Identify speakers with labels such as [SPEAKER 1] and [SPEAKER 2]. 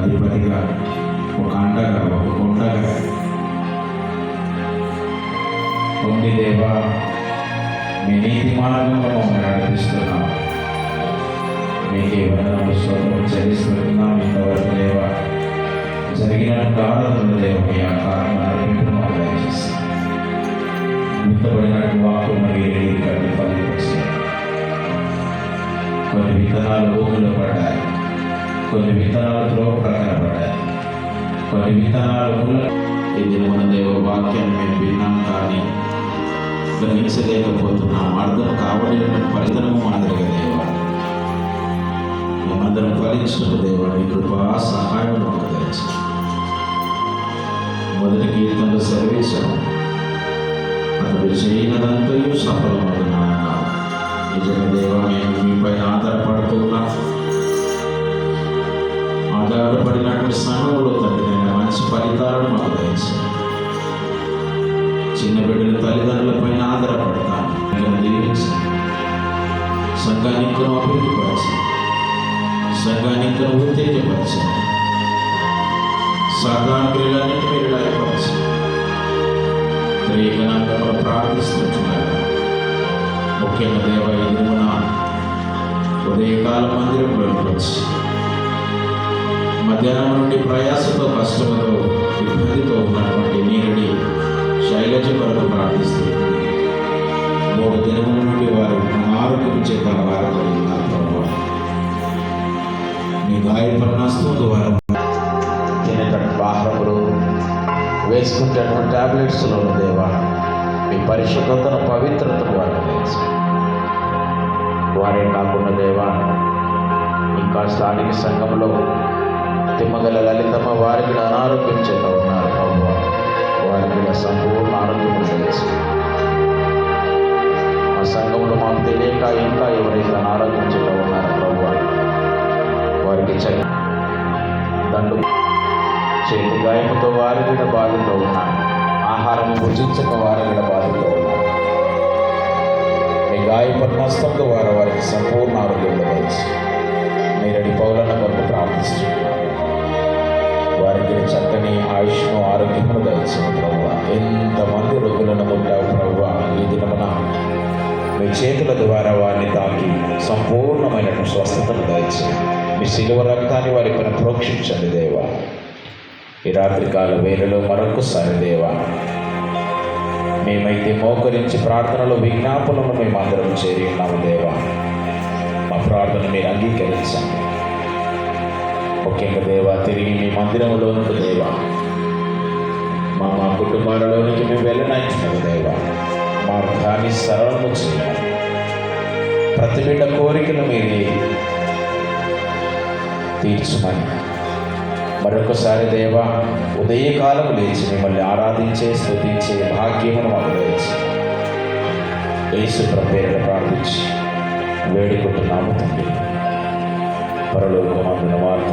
[SPEAKER 1] అధిపతిగా, ఒక అండగా, ఒక కొండగా ఉండి దేవా, మీ నీతి మార్గంలో మమ్మల్ని నడిపిస్తున్నాం. మీకే వందనములు స్తోత్రం చెల్లిస్తున్నాం. ఇంతవరకు దేవా జరిగిన ఆరాధనలు దేవ మీ ఆకారం నడిపింపు మాకు దయచేస్తాం. విత్తబడినట్టు వాక్కులు మీరు కట్టి ఫలించారు. కొన్ని విత్తనాలు భూమిలో పడ్డాయి, కొన్ని విత్తనాలు త్రోవ ప్రక్కన పడ్డాయి, కొన్ని విత్తనాలు ఇది మన దేవ వాక్యాన్ని మేము విన్నాం కానీ గ్రహించలేకపోతున్నాం. అర్థం కావడం పరితనము మాదిరిగా దేవ మేమందరం ఫలించినప్పుడు దేవ మీ కృపా సహాయం మాకు తెలుసు. మొదటి కీర్తనలో సెలవించాము, అతడు చేయనదంతయు సఫలమవుతున్నాను. నిజంగా దేవ మేము మీపై ఆధారపడుతున్నా. ఆధారపడినటువంటి సమయంలో తండ్రి నేను మంచి ఫలితాలను మాకు తెలుసు. చిన్న బిడ్డల తల్లిదండ్రులపైన ఆధారపడతాను. నేను దీవించాను. సంఘానికి అభివృద్ధిపరిచాను, సంఘానికి ఉత్తేజపరిచాను, సాధారణలన్నింటి మీరు లయపరిచాను. త్రియేకనాథంలో ప్రార్థిస్తున్నాను. ముఖ్యంగా దేవ ఎదురున ఉదయకాల మందిరంలోకి వచ్చి మధ్యాహ్నం నుండి ప్రయాసతో, కష్టంతో, ఇబ్బందితో ఉన్నటువంటి నీరుని శైలజ కొరకు ప్రార్థిస్తుంది. 3 దినముల నుండి వారు ఆరోగ్యం చేత బాధపడుతున్నారు. మీ గాయపడిన హస్తం ద్వారా తినేటటువంటి ఆహారములు, వేసుకుంటేటువంటి టాబ్లెట్స్లో దేవా మీ పరిశుద్ధతను, పవిత్రతను వారు తెలుసు. వారే కాకుండా దేవా ఇంకా స్థానిక సంఘంలో తిమ్మగల లలితమ్మ వారికి అనారోగ్యం చేత ఉన్నారు. ప్రభు వారికి సంపూర్ణ ఆరోగ్యం తెలుసు. ఆ సంఘంలో మాకు తెలియక ఇంకా ఎవరైతే అనారోగ్యం చేత ఉన్నారో ప్రభు వారికి దండు చేతి గాయముతో వారి మీద బాధతో ఉన్నారు. ఆహారం భుజించక వారి మీద బాధతో ఉన్నారు. మీ గాయపడిన హస్తంతో వారికి సంపూర్ణ ఆరోగ్యం తెలుసు. మీరడి పౌలన్న కొరకు ప్రార్థిస్తున్నారు. వారికి చక్కని ఆయుష్ను, ఆరోగ్యమును దయచేయండి ప్రభు. ఎంతమంది రోగులను ఉంటావు ప్రభు, ఈ దినమున మీ చేతుల ద్వారా వారిని తాకి సంపూర్ణమైన స్వస్థతను దయచేయండి. మీ శిలువ రక్తాన్ని వారి పైన ప్రోక్షించండి దేవా. ఈ రాత్రికాల వేళలో మరొకసారి దేవా మేమైతే మోకరించి ప్రార్థనలో విజ్ఞాపనలు మేమందరం చేరి ఉన్నాము దేవా. మా ప్రార్థన మీరు అంగీకరించండి. ముఖ్యంగా దేవా తిరిగి మీ మందిరంలో నుండి దేవా మా కుటుంబాలలోనికి మేము వెళ్ళనైతున్నది దేవా. మార్గాన్ని సరళము చేయాలి. ప్రతి బిడ్డ కోరికలు మీరే తీర్చుమని మరొకసారి దేవా ఉదయకాలం లేచి మిమ్మల్ని ఆరాధించే, స్తుతించే భాగ్యమును మాకు దయచి యేసు ప్రభువుని ప్రార్థించి వేడుకుంటున్నాము తండ్రి. పరలోకమందున వార్త